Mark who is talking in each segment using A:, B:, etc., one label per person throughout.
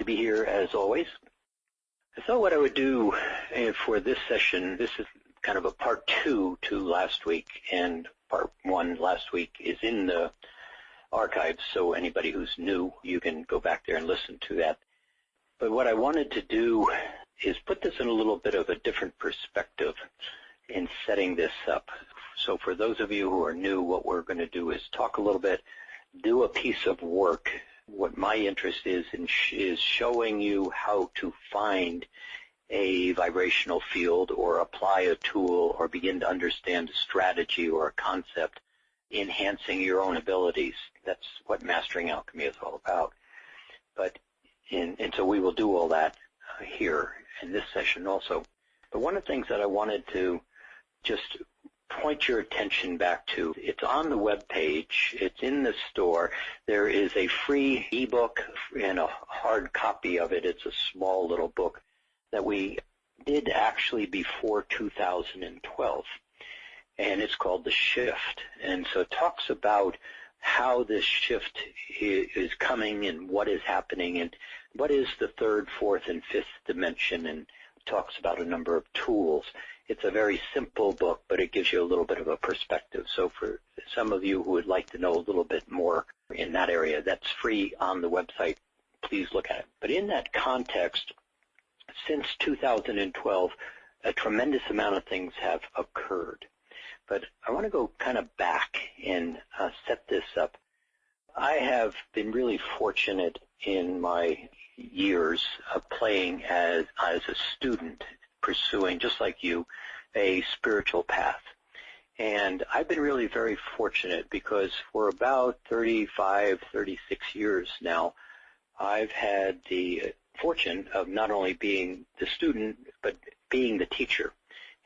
A: be here as always. I thought what I would do for this session, this is kind of a part 2 to last week, and part 1 last week is in the archives, so anybody who's new, you can go back there and listen to that. But what I wanted to do is put this in a little bit of a different perspective in setting this up. So for those of you who are new, what we're going to do is talk a little bit, do a piece of work. What my interest is showing you how to find a vibrational field or apply a tool or begin to understand a strategy or a concept, enhancing your own abilities. That's what Mastering Alchemy is all about. And so we will do all that here in this session also. But one of the things that I wanted to just point your attention back to, it's on the web page, it's in the store. There is a free eBook and a hard copy of it. It's a small little book that we did actually before 2012. And it's called The Shift. And so it talks about how this shift is coming and what is happening and what is the third, fourth, and fifth dimension, and talks about a number of tools. It's a very simple book, but it gives you a little bit of a perspective. So for some of you who would like to know a little bit more in that area, that's free on the website. Please look at it. But in that context, since 2012, a tremendous amount of things have occurred. But I want to go kind of back and set this up. I have been really fortunate in my years of playing as a student, pursuing, just like you, a spiritual path. And I've been really very fortunate because for about 35, 36 years now, I've had the fortune of not only being the student, but being the teacher.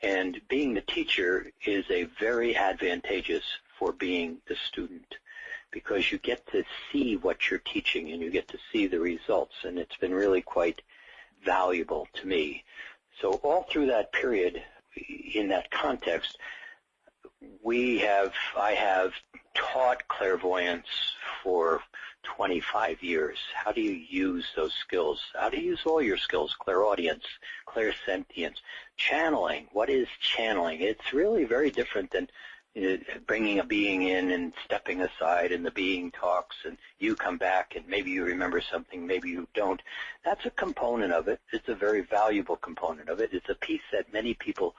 A: And being the teacher is a very advantageous for being the student because you get to see what you're teaching and you get to see the results, and it's been really quite valuable to me. So all through that period, in that context, I have taught clairvoyance for 25 years. How do you use those skills? How do you use all your skills? Clairaudience, clairsentience, channeling. What is channeling? It's really very different than bringing a being in and stepping aside and the being talks and you come back and maybe you remember something, maybe you don't. That's a component of it. It's a very valuable component of it. It's a piece that many people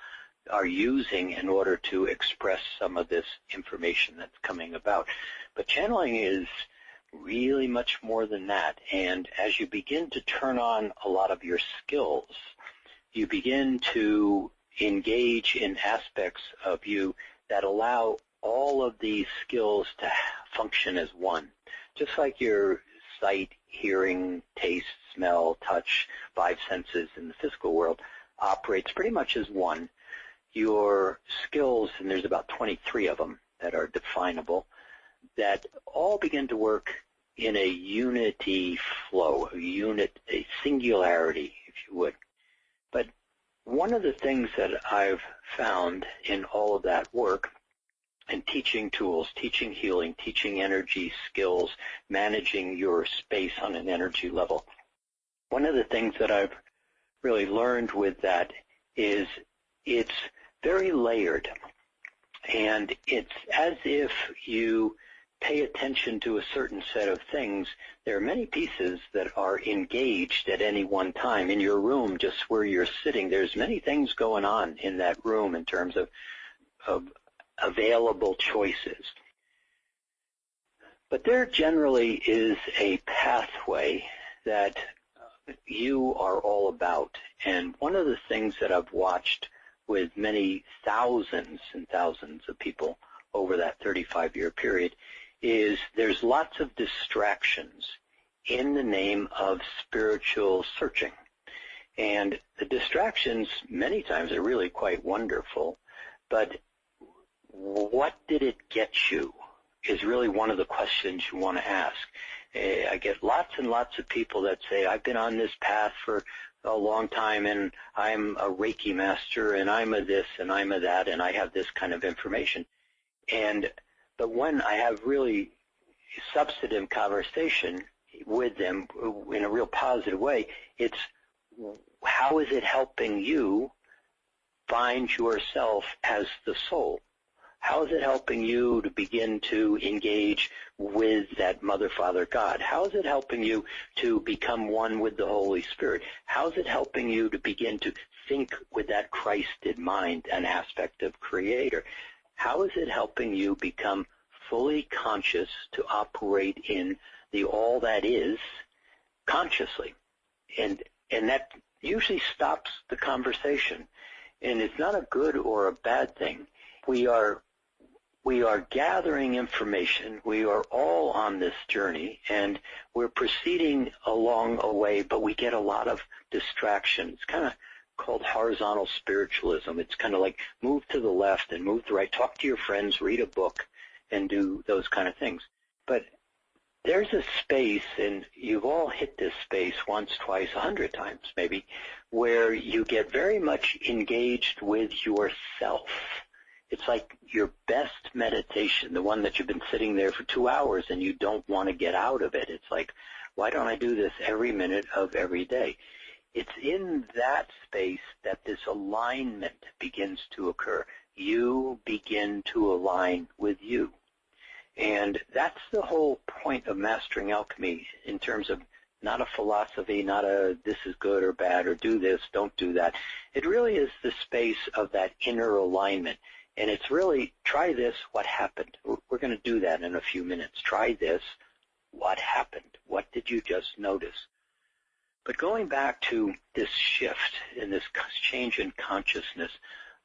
A: are using in order to express some of this information that's coming about. But channeling is really much more than that. And as you begin to turn on a lot of your skills, you begin to engage in aspects of you that allow all of these skills to function as one. Just like your sight, hearing, taste, smell, touch, 5 senses in the physical world operates pretty much as one. Your skills, and there's about 23 of them that are definable, that all begin to work in a unity flow, a singularity, if you would. But one of the things that I've found in all of that work, and teaching tools, teaching healing, teaching energy skills, managing your space on an energy level, one of the things that I've really learned with that is it's very layered. And it's as if you pay attention to a certain set of things. There are many pieces that are engaged at any one time. In your room, just where you're sitting, there's many things going on in that room in terms of available choices. But there generally is a pathway that you are all about. And one of the things that I've watched with many thousands and thousands of people over that 35-year period is there's lots of distractions in the name of spiritual searching. And the distractions many times are really quite wonderful, but what did it get you is really one of the questions you want to ask. I get lots and lots of people that say, I've been on this path for a long time, and I'm a Reiki master, and I'm a this, and I'm a that, and I have this kind of information. But when I have really substantive conversation, with them in a real positive way. It's how is it helping you find yourself as the soul? How is it helping you to begin to engage with that Mother, Father, God? How is it helping you to become one with the Holy Spirit? How is it helping you to begin to think with that Christed mind, an aspect of Creator? How is it helping you become fully conscious to operate in the all that is consciously? And that usually stops the conversation. And it's not a good or a bad thing. We are gathering information. We are all on this journey, and we're proceeding along a way, but we get a lot of distraction. It's kind of called horizontal spiritualism. It's kind of like move to the left and move to the right, talk to your friends, read a book, and do those kind of things. But there's a space, and you've all hit this space once, twice, 100 times maybe, where you get very much engaged with yourself. It's like your best meditation, the one that you've been sitting there for 2 hours and you don't want to get out of it. It's like, why don't I do this every minute of every day? It's in that space that this alignment begins to occur. You begin to align with you. And that's the whole point of Mastering Alchemy in terms of not a philosophy, not a this is good or bad or do this, don't do that. It really is the space of that inner alignment. And it's really, try this, what happened? We're going to do that in a few minutes. Try this, what happened? What did you just notice? But going back to this shift and this change in consciousness,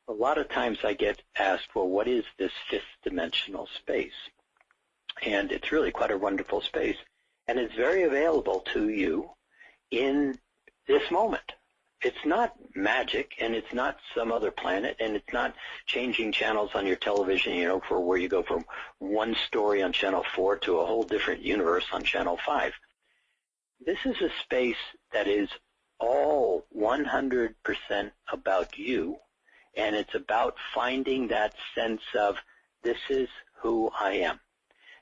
A: a lot of times I get asked, well, what is this fifth dimensional space? And it's really quite a wonderful space. And it's very available to you in this moment. It's not magic, and it's not some other planet, and it's not changing channels on your television, for where you go from one story on Channel 4 to a whole different universe on Channel 5. This is a space that is all 100% about you, and it's about finding that sense of this is who I am.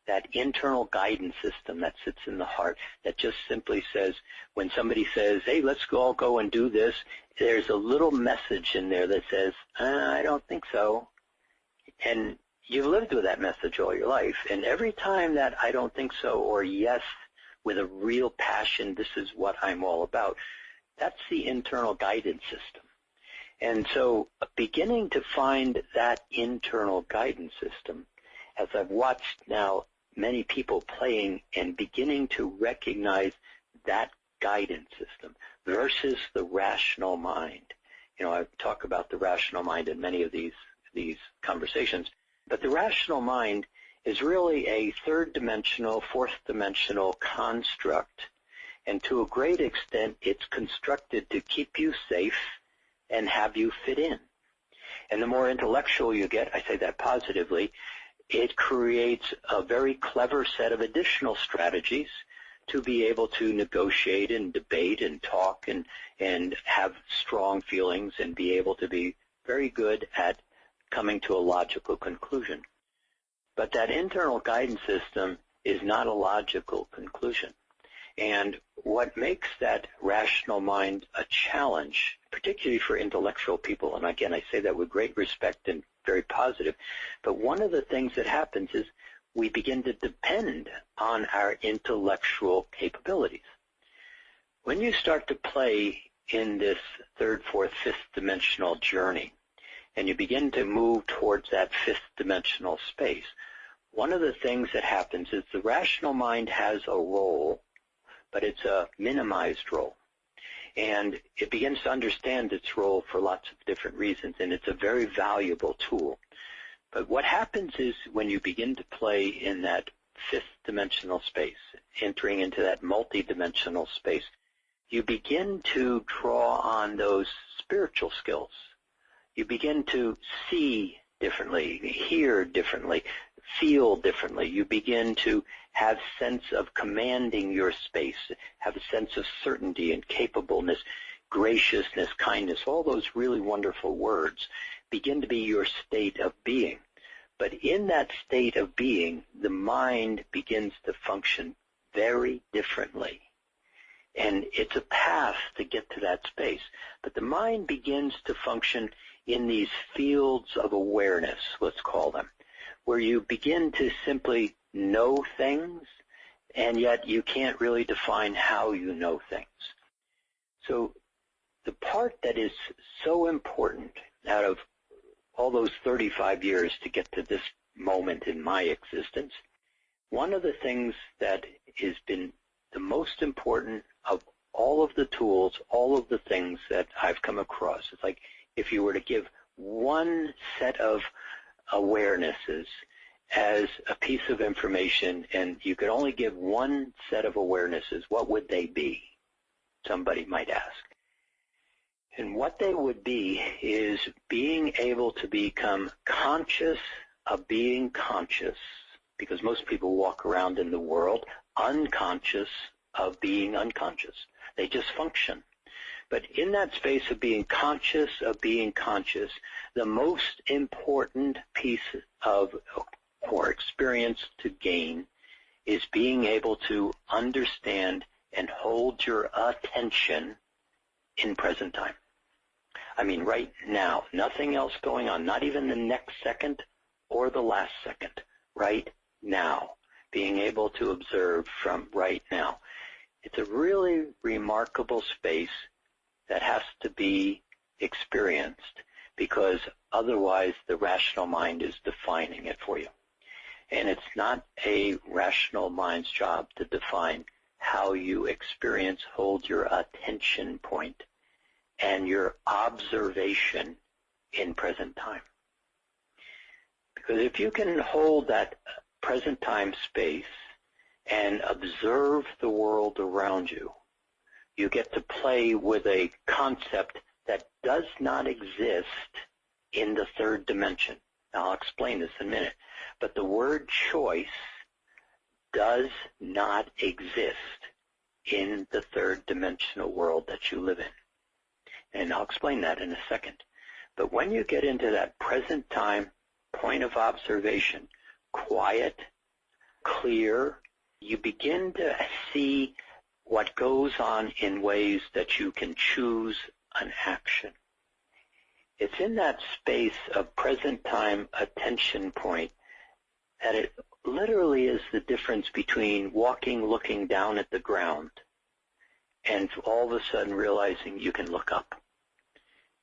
A: That internal guidance system that sits in the heart that just simply says, when somebody says, hey, let's all go and do this, there's a little message in there that says, I don't think so. And you've lived with that message all your life. And every time that I don't think so or yes with a real passion, this is what I'm all about, that's the internal guidance system. And so beginning to find that internal guidance system, as I've watched now many people playing and beginning to recognize that guidance system versus the rational mind. I talk about the rational mind in many of these conversations, but the rational mind is really a third-dimensional, fourth-dimensional construct, and to a great extent it's constructed to keep you safe and have you fit in. And the more intellectual you get, I say that positively, it creates a very clever set of additional strategies to be able to negotiate and debate and talk and have strong feelings and be able to be very good at coming to a logical conclusion. But that internal guidance system is not a logical conclusion. And what makes that rational mind a challenge, particularly for intellectual people, and again, I say that with great respect and very positive, but one of the things that happens is we begin to depend on our intellectual capabilities. When you start to play in this third, fourth, fifth dimensional journey, and you begin to move towards that fifth dimensional space, one of the things that happens is the rational mind has a role, but it's a minimized role. And it begins to understand its role for lots of different reasons, and it's a very valuable tool. But what happens is when you begin to play in that fifth dimensional space, entering into that multi-dimensional space, you begin to draw on those spiritual skills. You begin to see differently, hear differently, feel differently. You begin to have sense of commanding your space, have a sense of certainty and capableness, graciousness, kindness, all those really wonderful words begin to be your state of being. But in that state of being, the mind begins to function very differently. And it's a path to get to that space. But the mind begins to function in these fields of awareness, let's call them, where you begin to simply know things, and yet you can't really define how you know things. So the part that is so important out of all those 35 years to get to this moment in my existence, one of the things that has been the most important of all of the tools, all of the things that I've come across, it's like if you were to give one set of awarenesses as a piece of information and you could only give one set of awarenesses, what would they be? Somebody might ask. And what they would be is being able to become conscious of being conscious, because most people walk around in the world unconscious of being unconscious. They just function. But in that space of being conscious, the most important piece of or experience to gain is being able to understand and hold your attention in present time. I mean, right now, nothing else going on, not even the next second or the last second, right now, being able to observe from right now. It's a really remarkable space that has to be experienced, because otherwise the rational mind is defining it for you. And it's not a rational mind's job to define how you experience, hold your attention point and your observation in present time. Because if you can hold that present time space and observe the world around you, you get to play with a concept that does not exist in the third dimension. Now, I'll explain this in a minute. But the word choice does not exist in the third dimensional world that you live in. And I'll explain that in a second. But when you get into that present time point of observation, quiet, clear, you begin to see what goes on in ways that you can choose an action. It's in that space of present time attention point that it literally is the difference between walking, looking down at the ground, and all of a sudden realizing you can look up.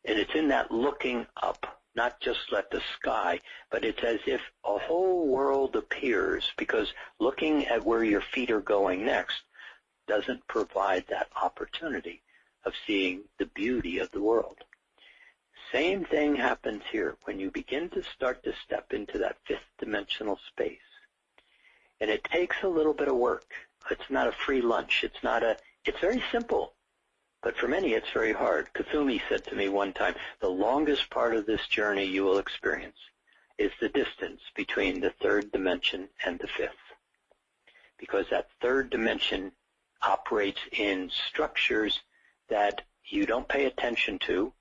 A: And it's in that looking up, not just at the sky, but it's as if a whole world appears, because looking at where your feet are going next doesn't provide that opportunity of seeing the beauty of the world. Same thing happens here when you begin to start to step into that fifth dimensional space. And it takes a little bit of work. It's not a free lunch. It's very simple. But for many, it's very hard. Kuthumi said to me one time, the longest part of this journey you will experience is the distance between the third dimension and the fifth. Because that third dimension operates in structures that you don't pay attention to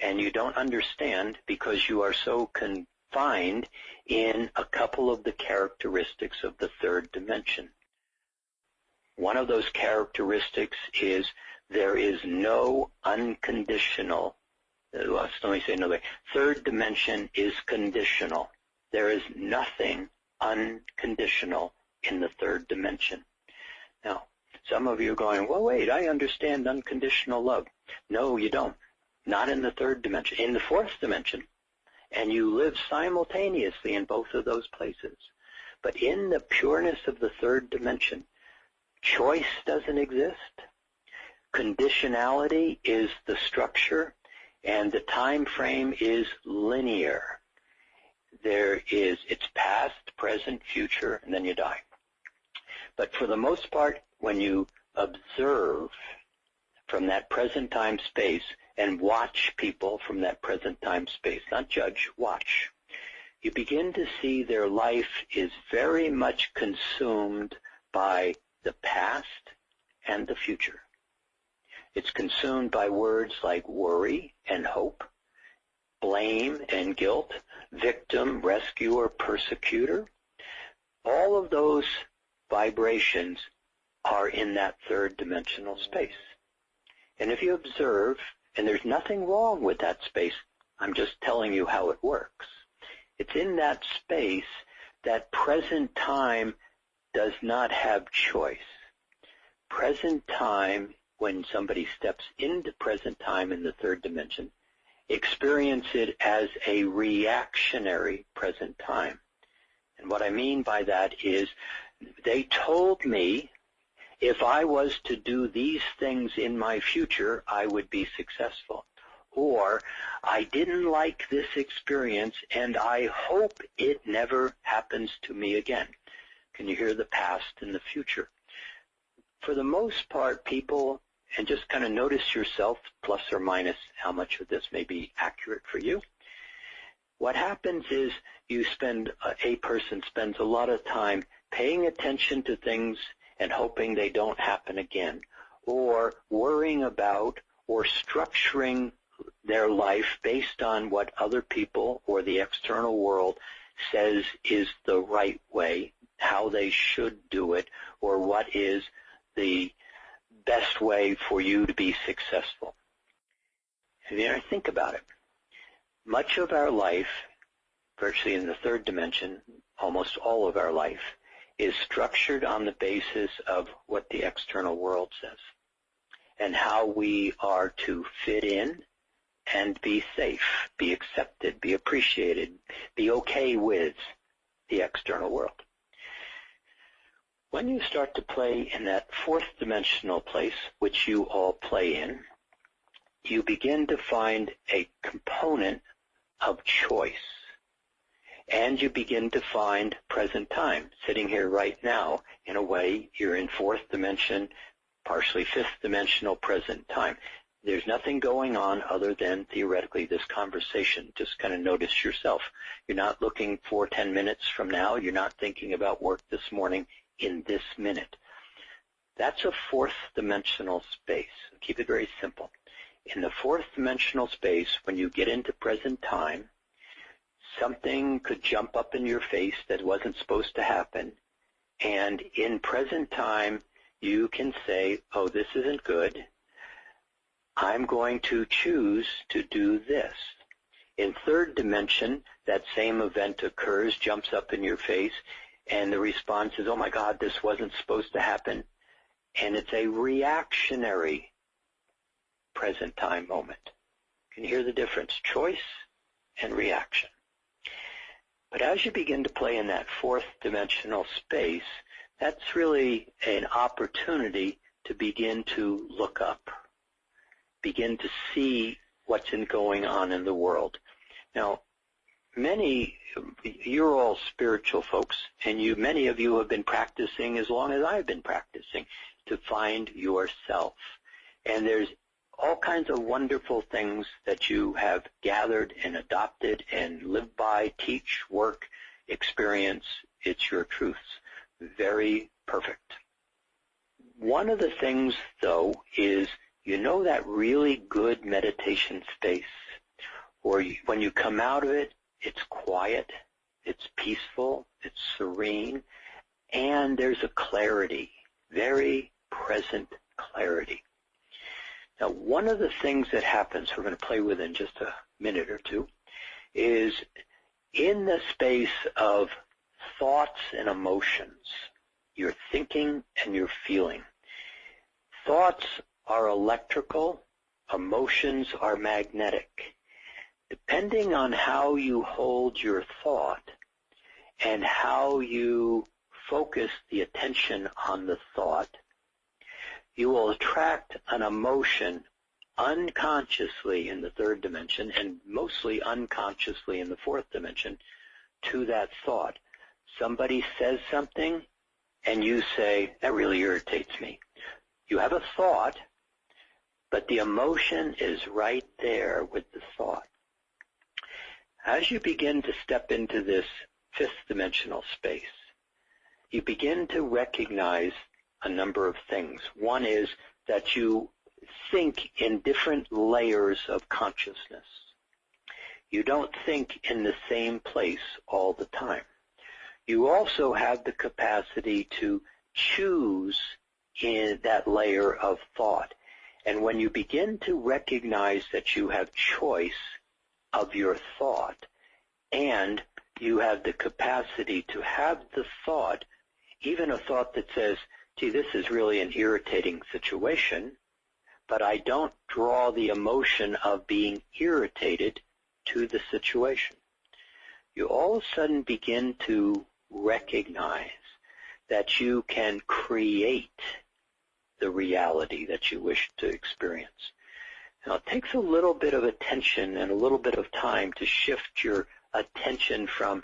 A: and you don't understand, because you are so confined in a couple of the characteristics of the third dimension. One of those characteristics is there is no unconditional, let me say another way, third dimension is conditional. There is nothing unconditional in the third dimension. Now, some of you are going, well, wait, I understand unconditional love. No, you don't. Not in the third dimension. In the fourth dimension, and you live simultaneously in both of those places. But in the pureness of the third dimension, choice doesn't exist. Conditionality is the structure, and the time frame is linear. It's past, present, future, and then you die. But for the most part, when you observe from that present time space and watch people from that present time space, not judge, watch, you begin to see their life is very much consumed by the past and the future. It's consumed by words like worry and hope, blame and guilt, victim, rescuer, persecutor. All of those vibrations are in that third dimensional space. And if you observe, and there's nothing wrong with that space, I'm just telling you how it works. It's in that space that present time does not have choice. Present time, when somebody steps into present time in the third dimension, experience it as a reactionary present time. And what I mean by that is they told me if I was to do these things in my future, I would be successful. Or I didn't like this experience and I hope it never happens to me again. Can you hear the past and the future? For the most part, people, and just kind of notice yourself, plus or minus how much of this may be accurate for you. What happens is a person spends a lot of time paying attention to things and hoping they don't happen again, or worrying about or structuring their life based on what other people or the external world says is the right way, how they should do it, or what is the best way for you to be successful. And you think about it. Much of our life, virtually in the third dimension, almost all of our life, is structured on the basis of what the external world says and how we are to fit in and be safe, be accepted, be appreciated, be okay with the external world. When you start to play in that fourth dimensional place, which you all play in, you begin to find a component of choice. And you begin to find present time. Sitting here right now, in a way, you're in fourth dimension, partially fifth dimensional present time. There's nothing going on other than, theoretically, this conversation. Just kind of notice yourself. You're not looking for 10 minutes from now. You're not thinking about work this morning in this minute. That's a fourth dimensional space. Keep it very simple. In the fourth dimensional space, when you get into present time, something could jump up in your face that wasn't supposed to happen. And in present time, you can say, oh, this isn't good. I'm going to choose to do this. In third dimension, that same event occurs, jumps up in your face, and the response is, oh my God, this wasn't supposed to happen. And it's a reactionary present time moment. Can you hear the difference? Choice and reaction. But as you begin to play in that fourth dimensional space, that's really an opportunity to begin to look up, begin to see what's going on in the world. Now, you're all spiritual folks, and many of you have been practicing as long as I've been practicing to find yourself. And there's all kinds of wonderful things that you have gathered and adopted and lived by, teach, work, experience. It's your truths. Very perfect. One of the things, though, is that really good meditation space where when you come out of it, it's quiet, it's peaceful, it's serene, and there's a clarity, very present clarity. Now, one of the things that happens, we're going to play with in just a minute or two, is in the space of thoughts and emotions, you're thinking and you're feeling. Thoughts are electrical, emotions are magnetic. Depending on how you hold your thought and how you focus the attention on the thought, you will attract an emotion unconsciously in the third dimension and mostly unconsciously in the fourth dimension to that thought. Somebody says something and you say, that really irritates me. You have a thought, but the emotion is right there with the thought. As you begin to step into this fifth dimensional space, you begin to recognize a number of things. One is that you think in different layers of consciousness. You don't think in the same place all the time. You also have the capacity to choose in that layer of thought. And when you begin to recognize that you have choice of your thought, and you have the capacity to have the thought, even a thought that says, gee, this is really an irritating situation, but I don't draw the emotion of being irritated to the situation. You all of a sudden begin to recognize that you can create the reality that you wish to experience. Now, it takes a little bit of attention and a little bit of time to shift your attention from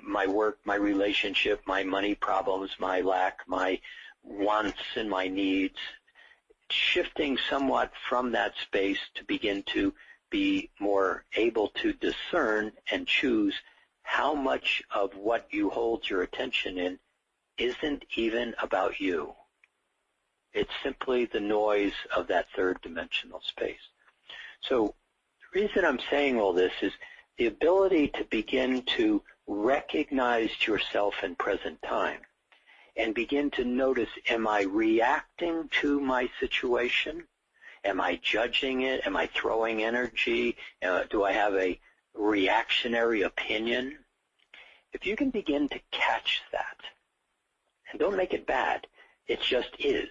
A: my work, my relationship, my money problems, my lack, my wants and my needs, shifting somewhat from that space to begin to be more able to discern and choose how much of what you hold your attention in isn't even about you. It's simply the noise of that third dimensional space. So the reason I'm saying all this is the ability to begin to recognize yourself in present time and begin to notice, am I reacting to my situation? Am I judging it? Am I throwing energy? Do I have a reactionary opinion? If you can begin to catch that, and don't make it bad, it just is.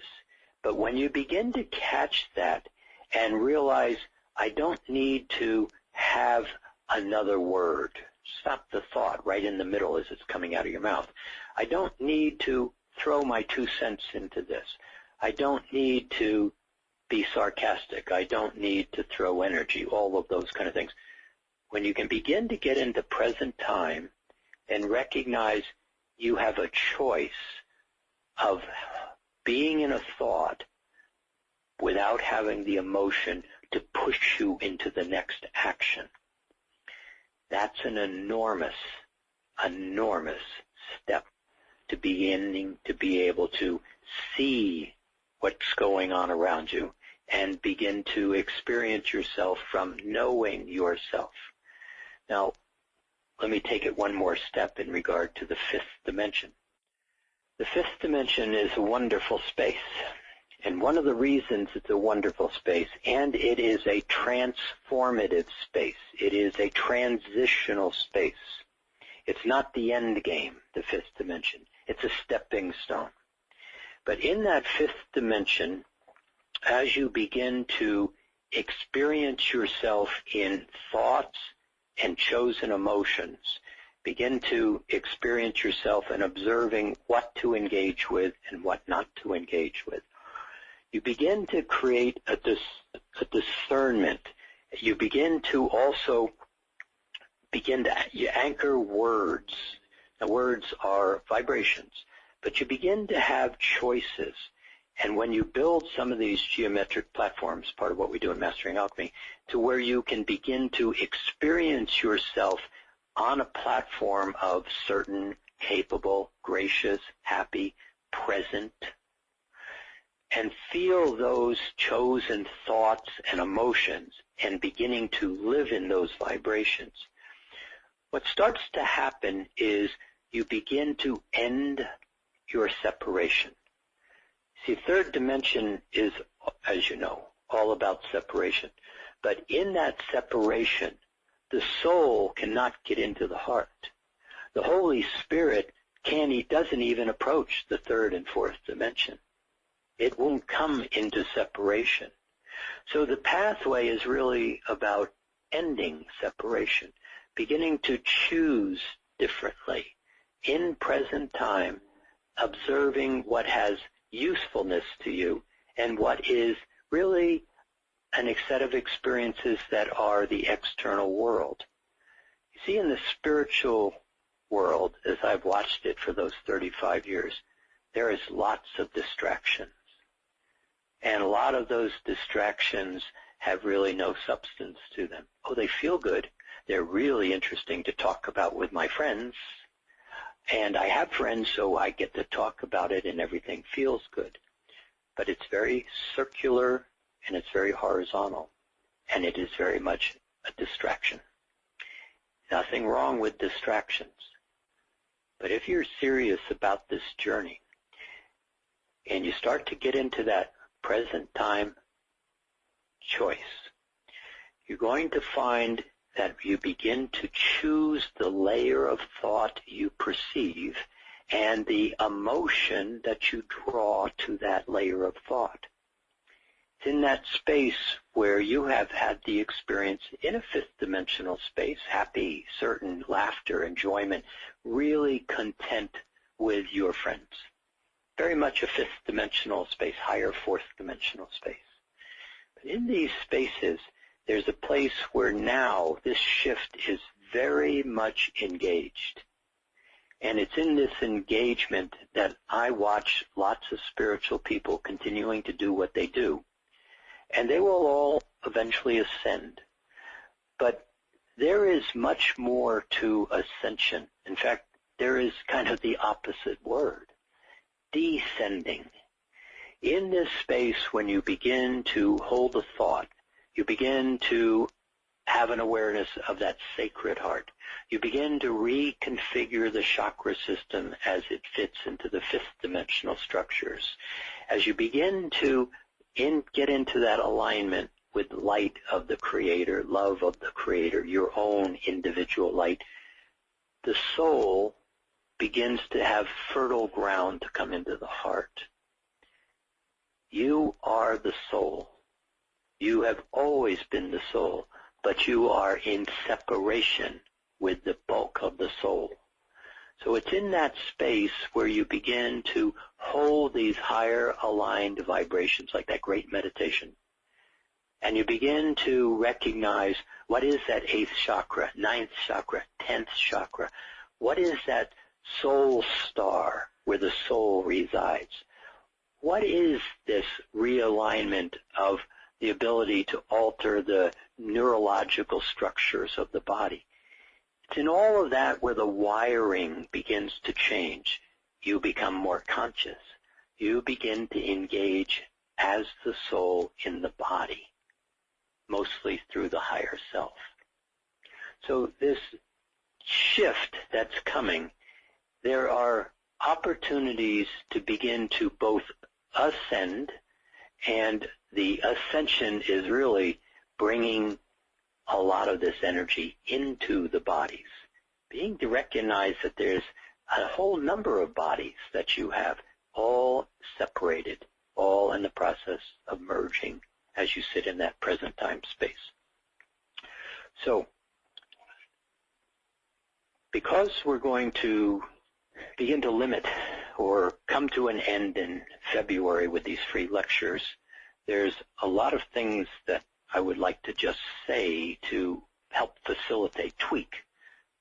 A: But when you begin to catch that and realize, I don't need to have another word. Stop the thought right in the middle as it's coming out of your mouth. I don't need to throw my 2 cents into this. I don't need to be sarcastic. I don't need to throw energy, all of those kind of things. When you can begin to get into present time and recognize you have a choice of being in a thought without having the emotion to push you into the next action, that's an enormous, enormous step to beginning to be able to see what's going on around you and begin to experience yourself from knowing yourself. Now, let me take it one more step in regard to the fifth dimension. The fifth dimension is a wonderful space, and one of the reasons it's a wonderful space, and it is a transformative space. It is a transitional space. It's not the end game, the fifth dimension. It's a stepping stone. But in that fifth dimension, as you begin to experience yourself in thoughts and chosen emotions, begin to experience yourself in observing what to engage with and what not to engage with, you begin to create a discernment. You begin to also you anchor words. Now, words are vibrations, but you begin to have choices. And when you build some of these geometric platforms, part of what we do in Mastering Alchemy, to where you can begin to experience yourself on a platform of certain, capable, gracious, happy, present, and feel those chosen thoughts and emotions and beginning to live in those vibrations, what starts to happen is you begin to end your separation. See, third dimension is, as you know, all about separation. But in that separation, the soul cannot get into the heart. The Holy Spirit doesn't even approach the third and fourth dimension. It won't come into separation. So the pathway is really about ending separation, beginning to choose differently in present time, observing what has usefulness to you and what is really a set of experiences that are the external world. You see, in the spiritual world, as I've watched it for those 35 years, there is lots of distractions. And a lot of those distractions have really no substance to them. Oh, they feel good. They're really interesting to talk about with my friends. And I have friends, so I get to talk about it and everything feels good. But it's very circular and it's very horizontal. And it is very much a distraction. Nothing wrong with distractions. But if you're serious about this journey, and you start to get into that present time choice, you're going to find that you begin to choose the layer of thought you perceive and the emotion that you draw to that layer of thought. It's in that space where you have had the experience in a fifth dimensional space, happy, certain, laughter, enjoyment, really content with your friends. Very much a fifth dimensional space, higher fourth dimensional space. But in these spaces, there's a place where now this shift is very much engaged. And it's in this engagement that I watch lots of spiritual people continuing to do what they do. And they will all eventually ascend. But there is much more to ascension. In fact, there is kind of the opposite word, descending. In this space, when you begin to hold a thought, you begin to have an awareness of that sacred heart. You begin to reconfigure the chakra system as it fits into the fifth dimensional structures. As you begin to get into that alignment with light of the Creator, love of the Creator, your own individual light, the soul begins to have fertile ground to come into the heart. You are the soul. You have always been the soul, but you are in separation with the bulk of the soul. So it's in that space where you begin to hold these higher aligned vibrations, like that great meditation. And you begin to recognize, what is that eighth chakra, ninth chakra, 10th chakra? What is that soul star where the soul resides? What is this realignment of the ability to alter the neurological structures of the body? It's in all of that where the wiring begins to change. You become more conscious. You begin to engage as the soul in the body, mostly through the higher self. So this shift that's coming, there are opportunities to begin to both ascend, and the ascension is really bringing a lot of this energy into the bodies. Being to recognize that there's a whole number of bodies that you have, all separated, all in the process of merging as you sit in that present time space. So, because we're going to begin to limit or come to an end in February with these free lectures, there's a lot of things that I would like to just say to help facilitate, tweak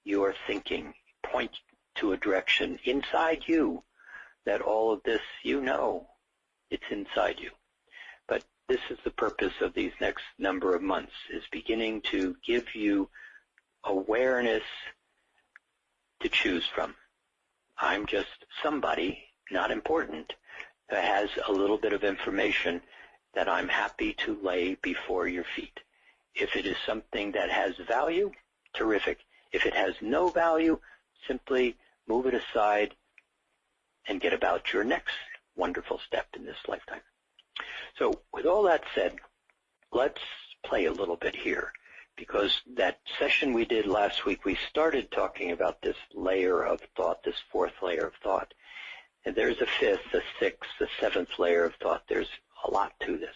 A: your thinking, point to a direction inside you that all of this, you know, it's inside you. But this is the purpose of these next number of months, is beginning to give you awareness to choose from. I'm just somebody, not important, that has a little bit of information that I'm happy to lay before your feet. If it is something that has value, terrific. If it has no value, simply move it aside and get about your next wonderful step in this lifetime. So with all that said, let's play a little bit here, because that session we did last week, we started talking about this layer of thought, this fourth layer of thought. And there's a fifth, a sixth, a seventh layer of thought. There's a lot to this.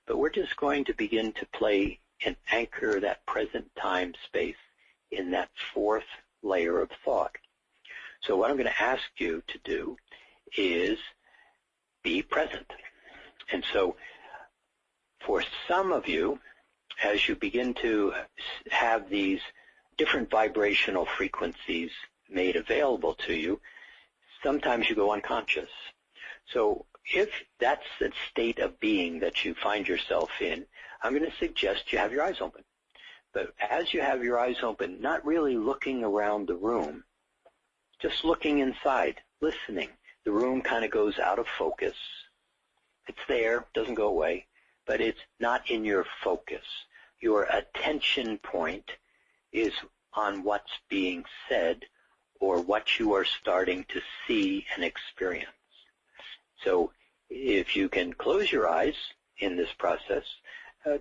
A: But we're just going to begin to play and anchor that present time space in that fourth layer of thought. So what I'm going to ask you to do is be present. And so for some of you, as you begin to have these different vibrational frequencies made available to you, sometimes you go unconscious. So if that's the state of being that you find yourself in, I'm going to suggest you have your eyes open. But as you have your eyes open, not really looking around the room, just looking inside, listening. The room kind of goes out of focus. It's there, doesn't go away, but it's not in your focus. Your attention point is on what's being said or what you are starting to see and experience. So If you can close your eyes in this process,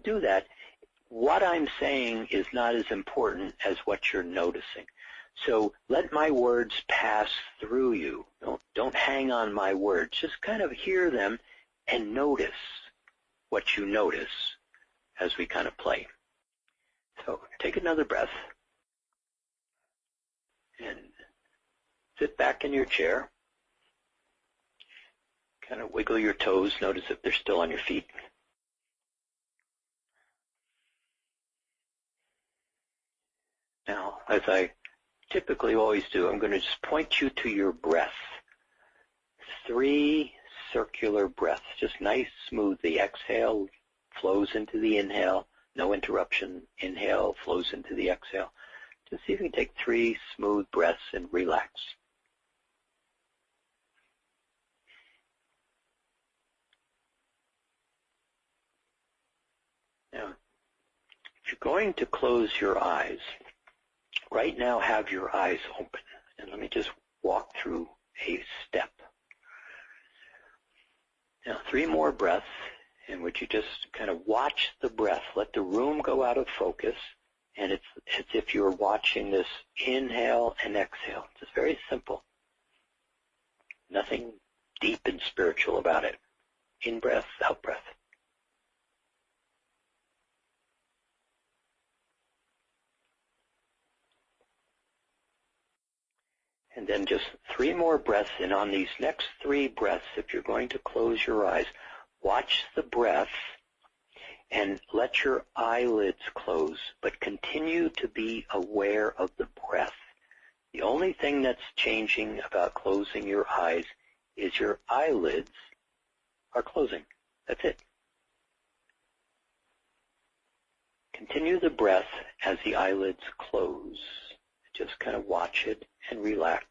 A: do that. What I'm saying is not as important as what you're noticing. So let my words pass through you. Don't hang on my words. Just kind of hear them and notice what you notice as we kind of play. So take another breath and sit back in your chair. Kind of wiggle your toes. Notice if they're still on your feet. Now, as I typically always do, I'm going to just point you to your breath. 3 circular breaths, just nice, smooth. The exhale flows into the inhale, no interruption. Inhale flows into the exhale. Just see if you can take 3 smooth breaths and relax. Now, if you're going to close your eyes, right now have your eyes open. And let me just walk through a step. Now, 3 more breaths, in which you just kind of watch the breath. Let the room go out of focus, and it's as if you're watching this inhale and exhale. It's just very simple. Nothing deep and spiritual about it. In breath, out breath. And then just 3 more breaths, and on these next 3 breaths, if you're going to close your eyes, watch the breath and let your eyelids close, but continue to be aware of the breath. The only thing that's changing about closing your eyes is your eyelids are closing. That's it. Continue the breath as the eyelids close. Just kind of watch it and relax.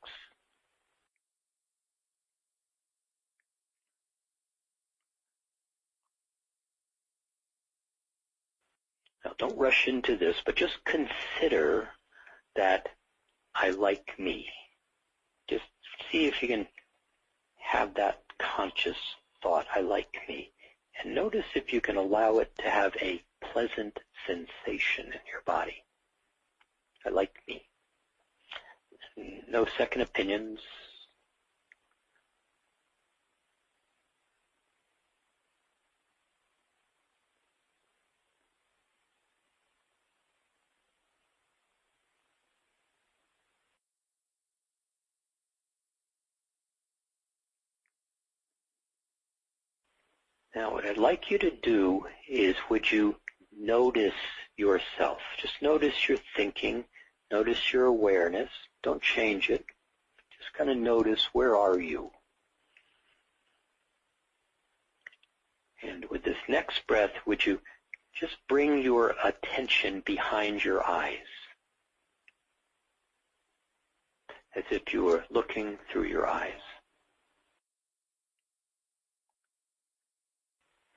A: Now, don't rush into this, but just consider that I like me. Just see if you can have that conscious thought, I like me. And notice if you can allow it to have a pleasant sensation in your body. I like me. No second opinions. Now, what I'd like you to do is, would you notice yourself? Just notice your thinking, notice your awareness. Don't change it. Just kind of notice, where are you? And with this next breath, would you just bring your attention behind your eyes, as if you were looking through your eyes.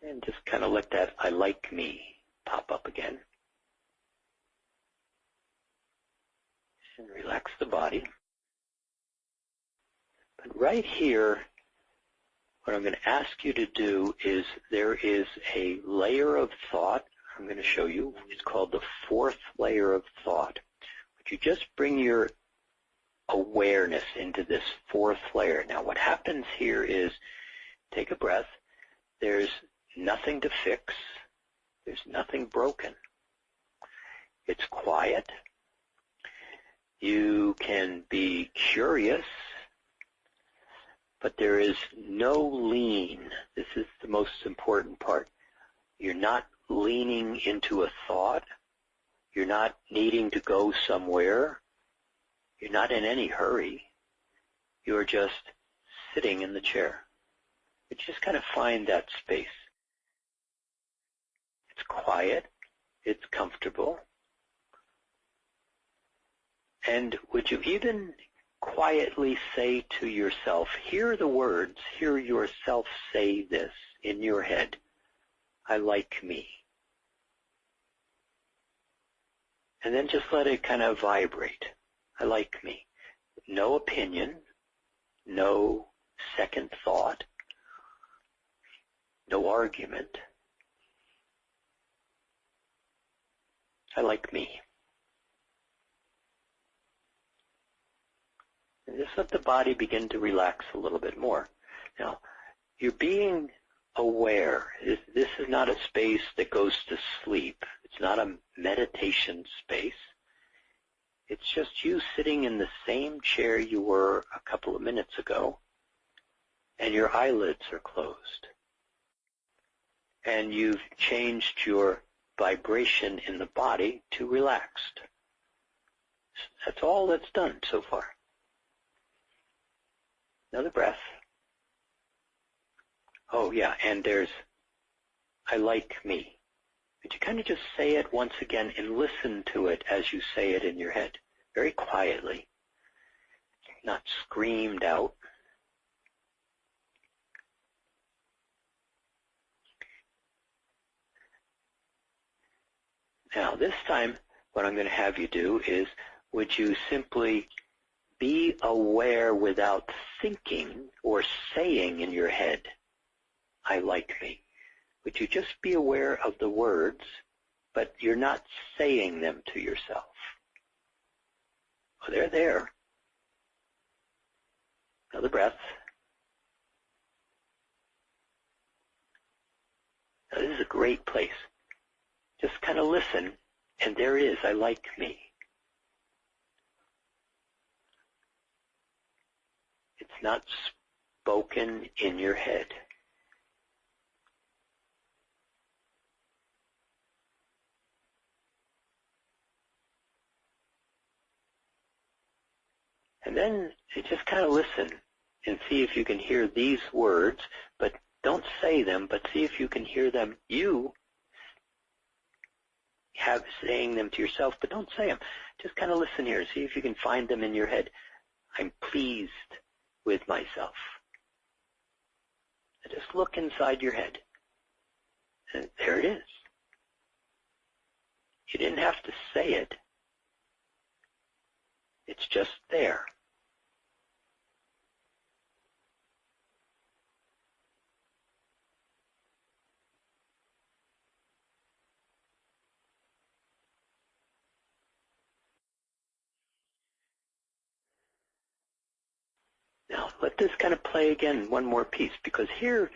A: And just kind of let that I like me pop up again. And relax the body. But right here, what I'm going to ask you to do is, there is a layer of thought I'm going to show you. It's called the 4th layer of thought. But you just bring your awareness into this 4th layer. Now, what happens here is, take a breath. There's nothing to fix. There's nothing broken. It's quiet. You can be curious, but there is no lean. This is the most important part. You're not leaning into a thought. You're not needing to go somewhere. You're not in any hurry. You're just sitting in the chair. But just kind of find that space. It's quiet. It's comfortable. And would you even quietly say to yourself, hear the words, hear yourself say this in your head, I like me. And then just let it kind of vibrate. I like me. No opinion, no second thought. no argument. I like me. And just let the body begin to relax a little bit more. Now, you're being aware. This is not a space that goes to sleep. It's not a meditation space. It's just you sitting in the same chair you were a couple of minutes ago, and your eyelids are closed. And you've changed your vibration in the body to relaxed. That's all that's done so far. Another breath. Oh yeah, and there's, I like me. But you kind of just say it once again and listen to it as you say it in your head, very quietly, not screamed out. Now this time, what I'm going to have you do is, would you simply be aware without thinking or saying in your head, I like me. Would you just be aware of the words, but you're not saying them to yourself? Oh, they're there. Another breath. Now, this is a great place. Just kind of listen, and there it is, I like me. It's not spoken in your head. And then you just kind of listen and see if you can hear these words, but don't say them, but see if you can hear them. You have saying them to yourself, but don't say them. Just kind of listen here. See if you can find them in your head. I'm pleased with myself. And just look inside your head. And there it is. You didn't have to say it. It's just there. Now, let this kind of play again one more piece, because here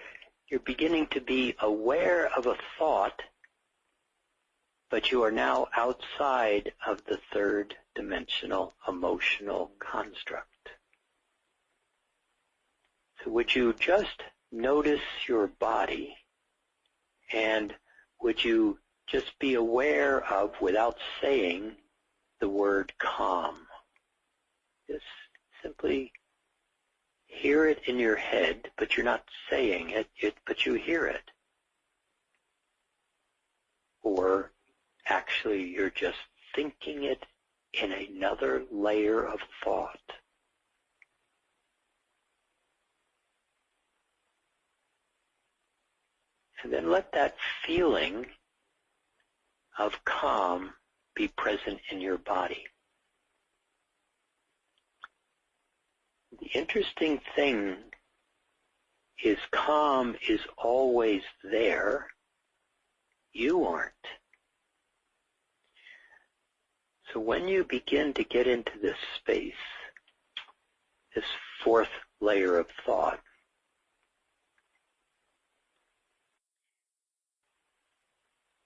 A: you're beginning to be aware of a thought, but you are now outside of the third dimensional emotional construct. So would you just notice your body, and would you just be aware of, without saying, the word calm? Just simply hear it in your head, but you're not saying it, but you hear it. Or actually you're just thinking it in another layer of thought. And then let that feeling of calm be present in your body. The interesting thing is calm is always there. You aren't. So when you begin to get into this space, this fourth layer of thought,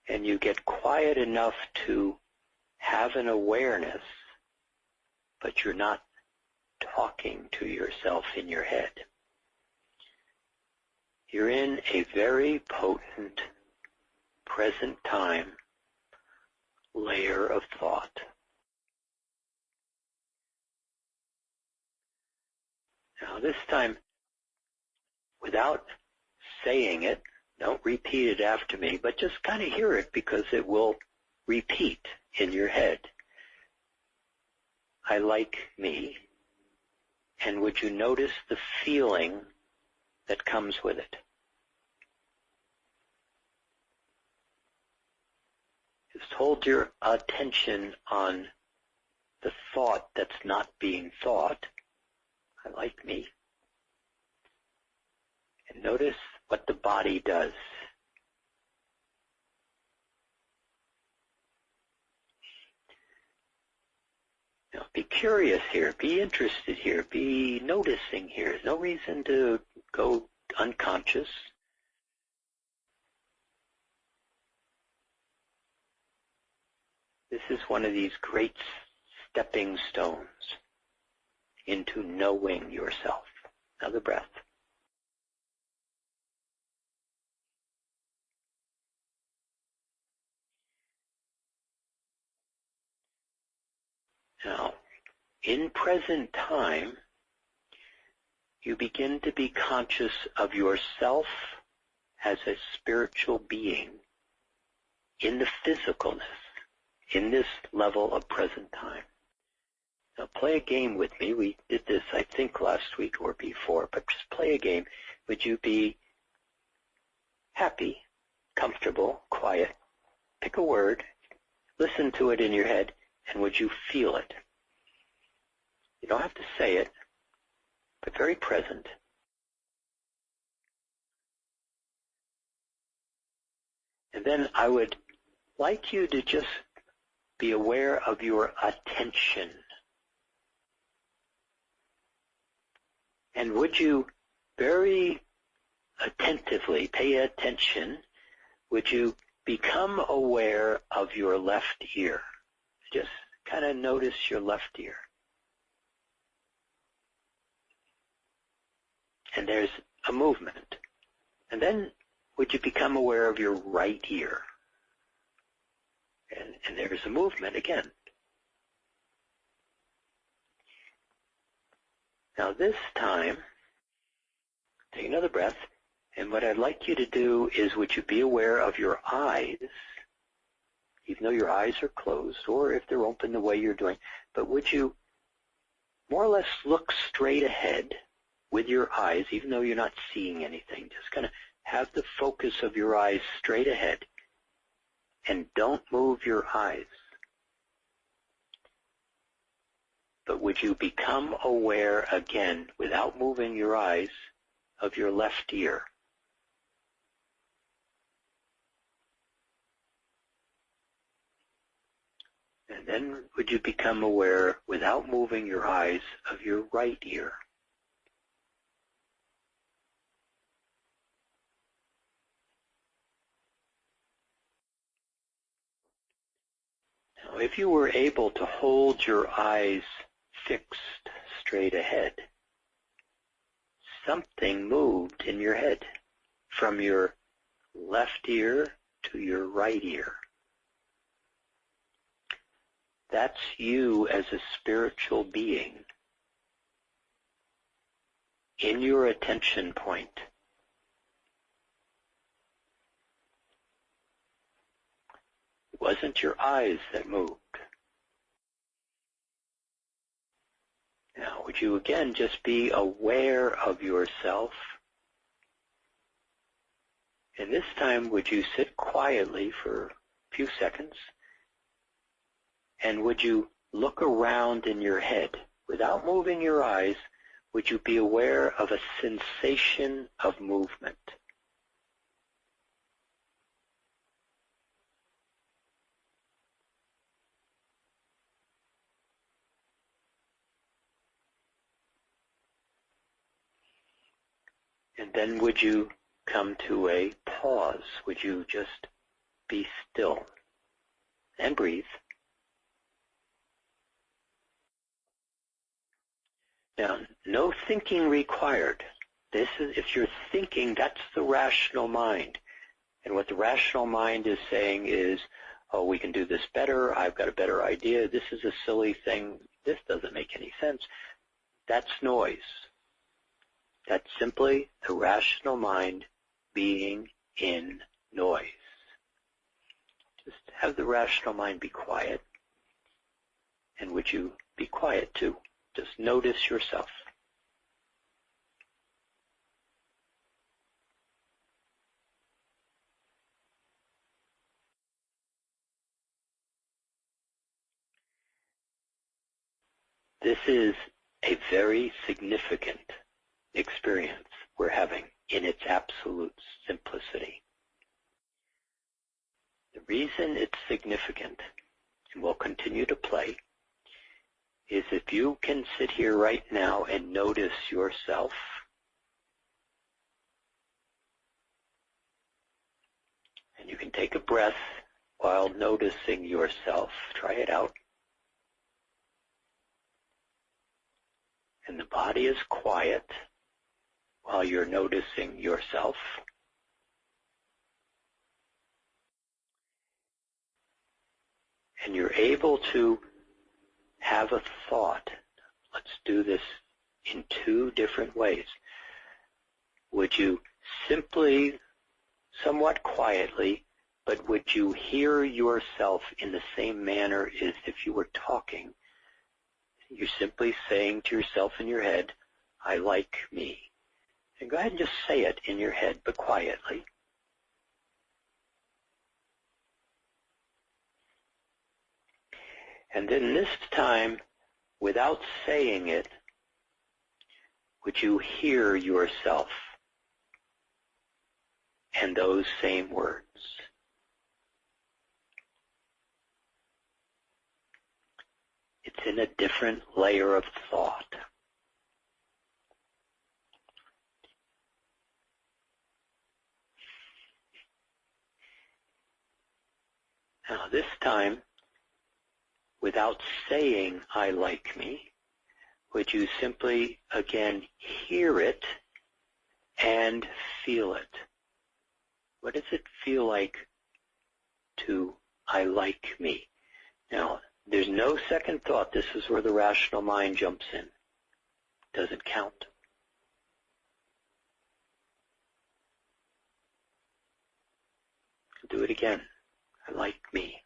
A: and you get quiet enough to have an awareness, but you're not talking to yourself in your head. You're in a very potent, present time layer of thought. Now this time, without saying it, don't repeat it after me, but just kind of hear it, because it will repeat in your head. I like me. And would you notice the feeling that comes with it? Just hold your attention on the thought that's not being thought. I like me. And notice what the body does. Now, be curious here, be interested here, be noticing here. There's no reason to go unconscious. This is one of these great stepping stones into knowing yourself. Another breath. Now, in present time, you begin to be conscious of yourself as a spiritual being in the physicalness, in this level of present time. Now play a game with me. We did this, I think, last week or before, but just play a game. Would you be happy, comfortable, quiet? Pick a word, listen to it in your head, and would you feel it? You don't have to say it, but very present. And then I would like you to just be aware of your attention. And would you very attentively pay attention, would you become aware of your left ear? Just kind of notice your left ear. And there's a movement. And then would you become aware of your right ear? And there's a movement again. Now this time, take another breath, and what I'd like you to do is, would you be aware of your eyes, even though your eyes are closed, or if they're open the way you're doing, but would you more or less look straight ahead with your eyes, even though you're not seeing anything. Just kind of have the focus of your eyes straight ahead, and don't move your eyes. But would you become aware again, without moving your eyes, of your left ear? And then would you become aware, without moving your eyes, of your right ear? Now, if you were able to hold your eyes fixed straight ahead, something moved in your head from your left ear to your right ear. That's you as a spiritual being in your attention point. It wasn't your eyes that moved. Now, would you again just be aware of yourself? And this time, would you sit quietly for a few seconds? And would you look around in your head? Without moving your eyes, would you be aware of a sensation of movement? And then would you come to a pause? Would you just be still and breathe? Now, no thinking required. This is, if you're thinking, that's the rational mind. And what the rational mind is saying is, oh, we can do this better, I've got a better idea, this is a silly thing, this doesn't make any sense. That's noise. That's simply the rational mind being in noise. Just have the rational mind be quiet. And would you be quiet too? Just notice yourself. This is a very significant experience we're having in its absolute simplicity. The reason it's significant and will continue to play is if you can sit here right now and notice yourself, and you can take a breath while noticing yourself. Try it out. And the body is quiet while you're noticing yourself. And you're able to have a thought. Let's do this in two different ways. Would you simply, somewhat quietly, but would you hear yourself in the same manner as if you were talking? You're simply saying to yourself in your head, I like me. And go ahead and just say it in your head, but quietly. And then this time, without saying it, would you hear yourself and those same words? It's in a different layer of thought. Now this time, without saying, I like me, would you simply, again, hear it and feel it? What does it feel like to, I like me? Now, there's no second thought. This is where the rational mind jumps in. Doesn't count. Do it again. I like me.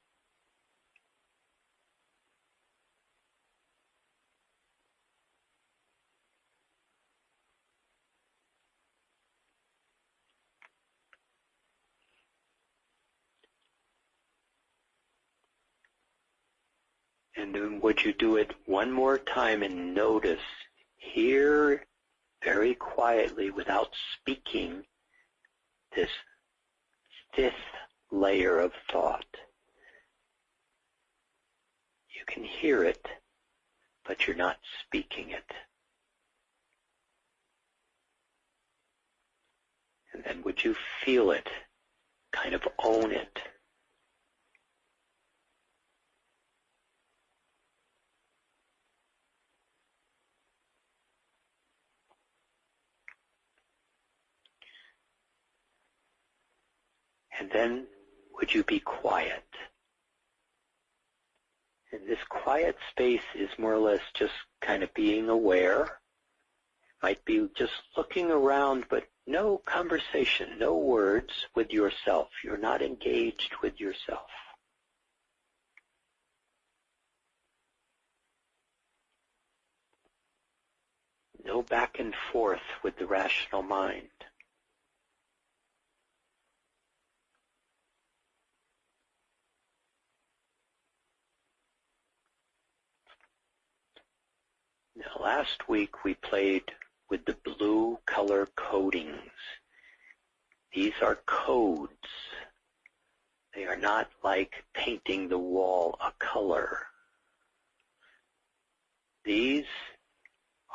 A: And then would you do it one more time and notice, hear very quietly without speaking this fifth layer of thought. You can hear it, but you're not speaking it. And then would you feel it, kind of own it? And then would you be quiet? And this quiet space is more or less just kind of being aware. It might be just looking around, but no conversation, no words with yourself. You're not engaged with yourself. No back and forth with the rational mind. Now, last week we played with the blue color codings. These are codes. They are not like painting the wall a color. These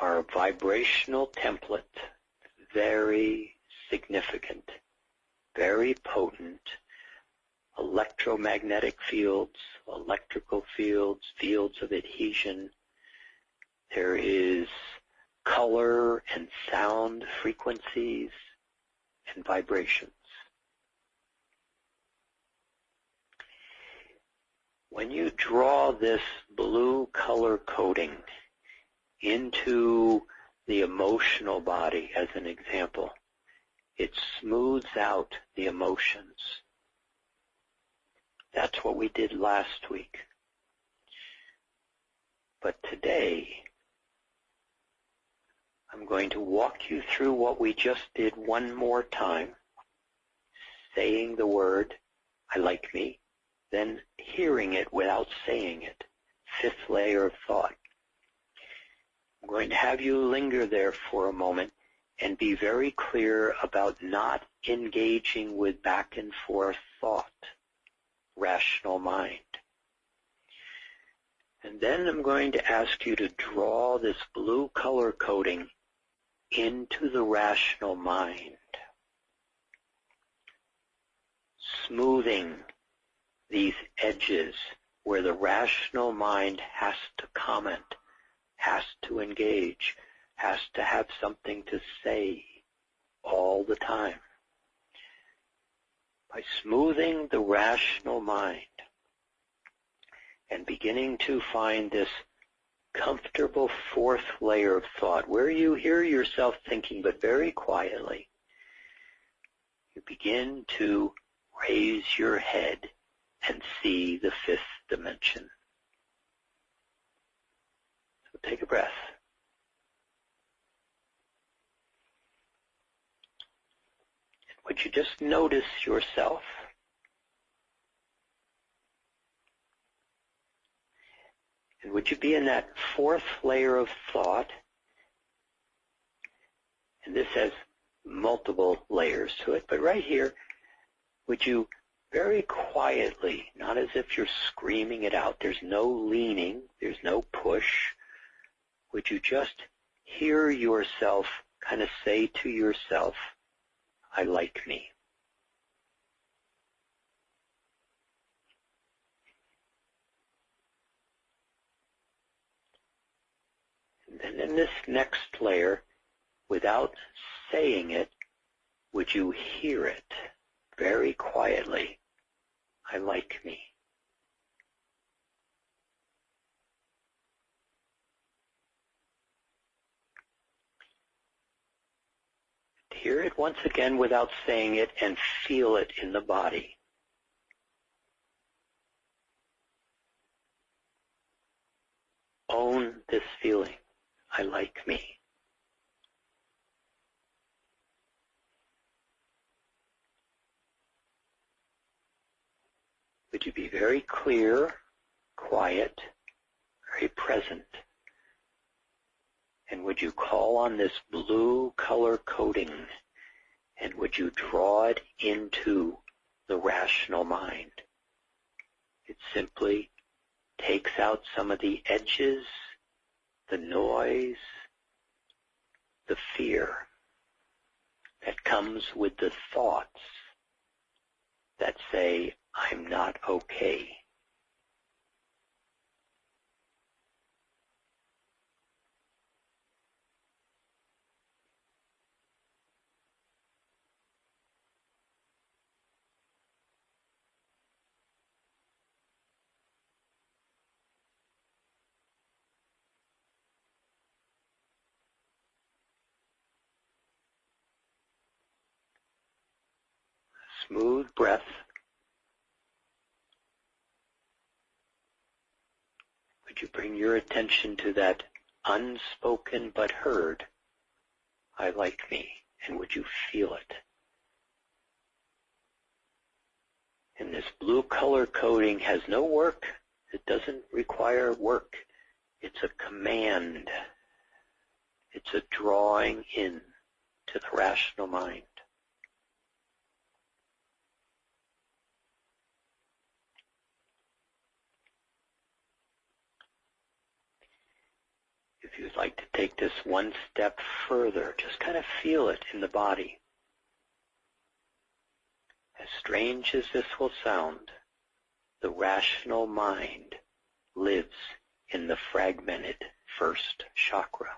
A: are a vibrational template, very significant, very potent. Electromagnetic fields, electrical fields, fields of adhesion. There is color and sound frequencies and vibrations. When you draw this blue color coding into the emotional body, as an example, it smooths out the emotions. That's what we did last week. But today, I'm going to walk you through what we just did one more time, saying the word, I like me, then hearing it without saying it, fifth layer of thought. I'm going to have you linger there for a moment and be very clear about not engaging with back and forth thought, rational mind. And then I'm going to ask you to draw this blue color coding into the rational mind, smoothing these edges where the rational mind has to comment, has to engage, has to have something to say all the time. By smoothing the rational mind and beginning to find this comfortable fourth layer of thought where you hear yourself thinking but very quietly, you begin to raise your head and see the fifth dimension. So take a breath. Would you just notice yourself? And would you be in that fourth layer of thought? And this has multiple layers to it, but right here, would you very quietly, not as if you're screaming it out, there's no leaning, there's no push, would you just hear yourself kind of say to yourself, I like me. And then in this next layer, without saying it, would you hear it very quietly? I like me. Hear it once again without saying it and feel it in the body. Own this feeling. I like me. Would you be very clear, quiet, very present? And would you call on this blue color coding, and would you draw it into the rational mind? It simply takes out some of the edges, the noise, the fear that comes with the thoughts that say, I'm not okay. Smooth breath. Would you bring your attention to that unspoken but heard, I like me, and would you feel it? And this blue color coding has no work. It doesn't require work. It's a command. It's a drawing in to the rational mind. If you'd like to take this one step further, just kind of feel it in the body. As strange as this will sound, the rational mind lives in the fragmented first chakra.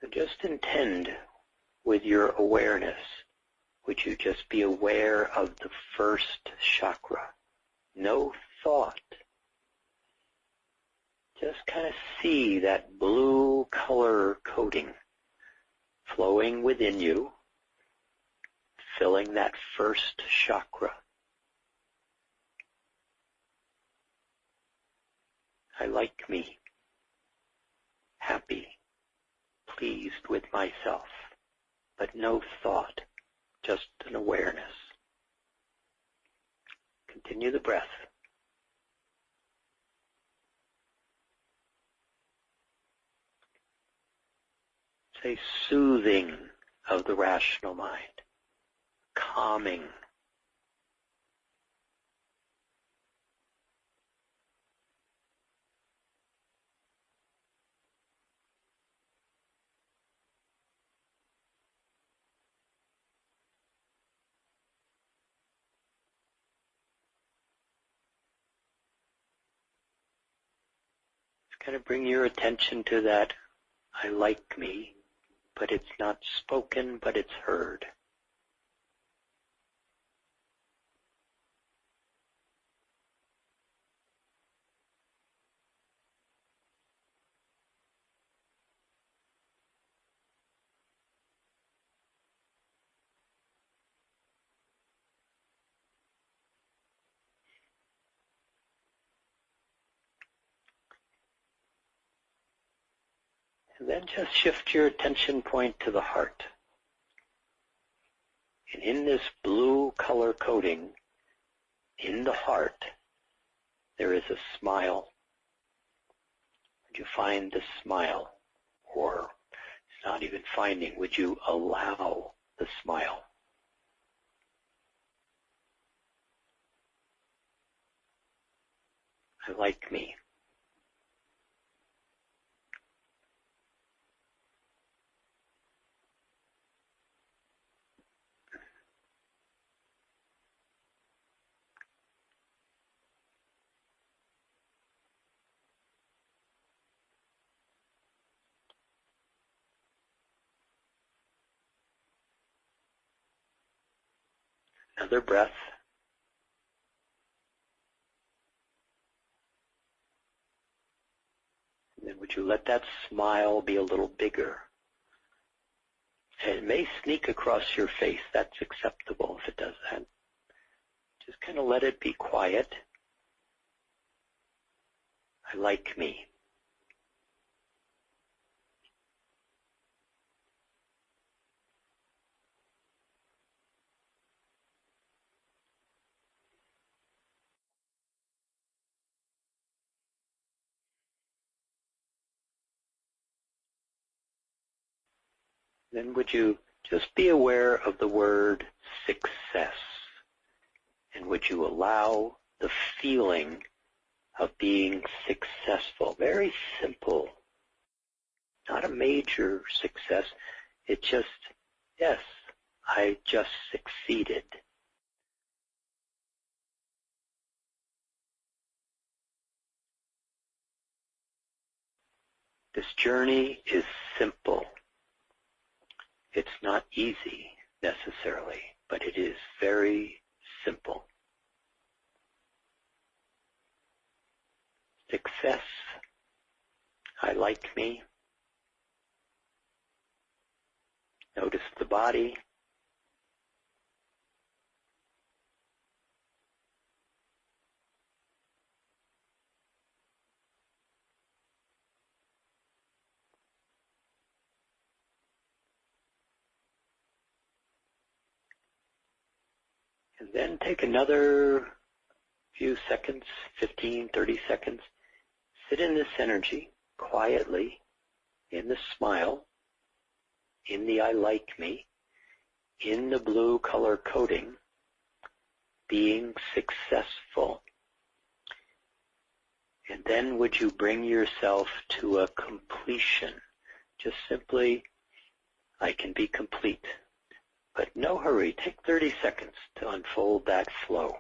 A: So just intend with your awareness, would you just be aware of the first chakra? No thought. Just kind of see that blue color coating flowing within you, filling that first chakra. I like me, happy, pleased with myself, but no thought, just an awareness. Continue the breath. say, soothing of the rational mind, calming. Kind of bring your attention to that I like me, but it's not spoken, but it's heard. And then just shift your attention point to the heart. And in this blue color coating, in the heart, there is a smile. Would you find the smile? Or, it's not even finding, would you allow the smile? I like me. Another breath. And then would you let that smile be a little bigger? And it may sneak across your face. That's acceptable if it does that. Just kind of let it be quiet. I like me. Then would you just be aware of the word success? And would you allow the feeling of being successful? Very simple. Not a major success. It just, yes, I just succeeded. This journey is simple. It's not easy necessarily, but it is very simple. Success, I like me. Notice the body. And then take another few seconds, 15, 30 seconds. Sit in this energy quietly, in the smile, in the I like me, in the blue color coating, being successful. And then would you bring yourself to a completion? Just simply, I can be complete. But no hurry. Take 30 seconds to unfold that flow.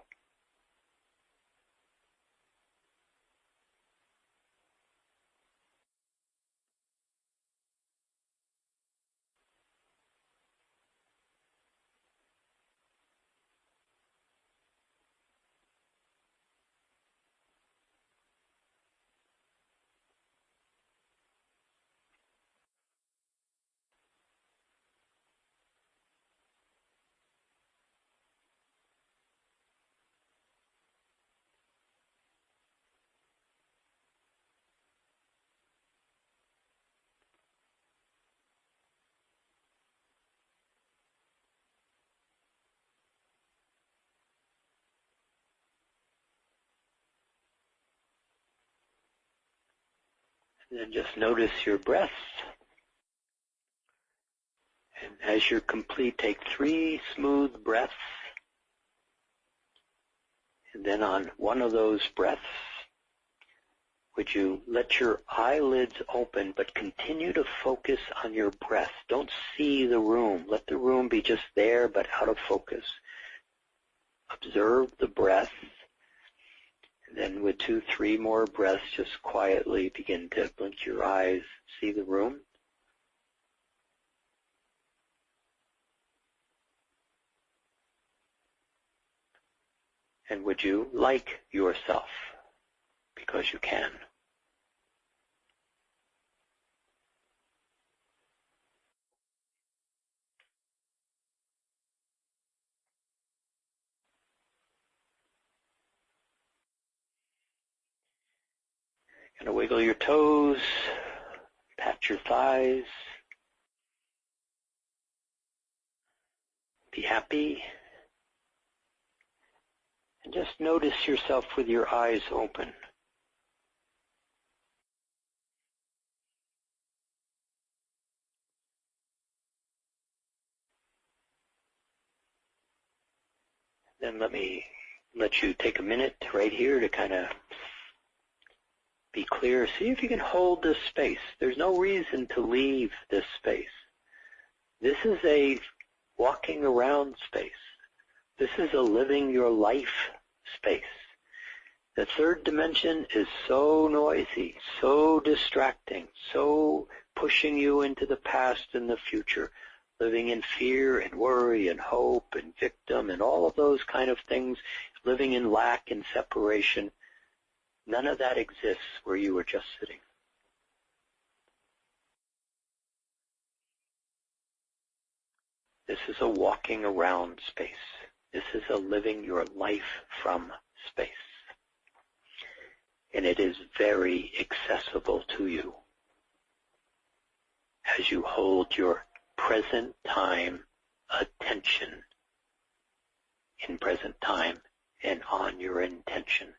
A: And then just notice your breath. And as you're complete, take 3 smooth breaths. And then on one of those breaths, would you let your eyelids open, but continue to focus on your breath. Don't see the room. Let the room be just there, but out of focus. Observe the breath. And then with 2, 3 more breaths, just quietly begin to blink your eyes, see the room. And would you like yourself? Because you can. Gonna wiggle your toes, pat your thighs, be happy, and just notice yourself with your eyes open. Then let you take a minute right here to kind of be clear. See if you can hold this space. There's no reason to leave this space. This is a walking around space. This is a living your life space. The third dimension is so noisy, so distracting, so pushing you into the past and the future, living in fear and worry and hope and victim and all of those kind of things, living in lack and separation. None of that exists where you were just sitting. This is a walking around space. This is a living your life from space. And it is very accessible to you as you hold your present time attention in present time and on your intention.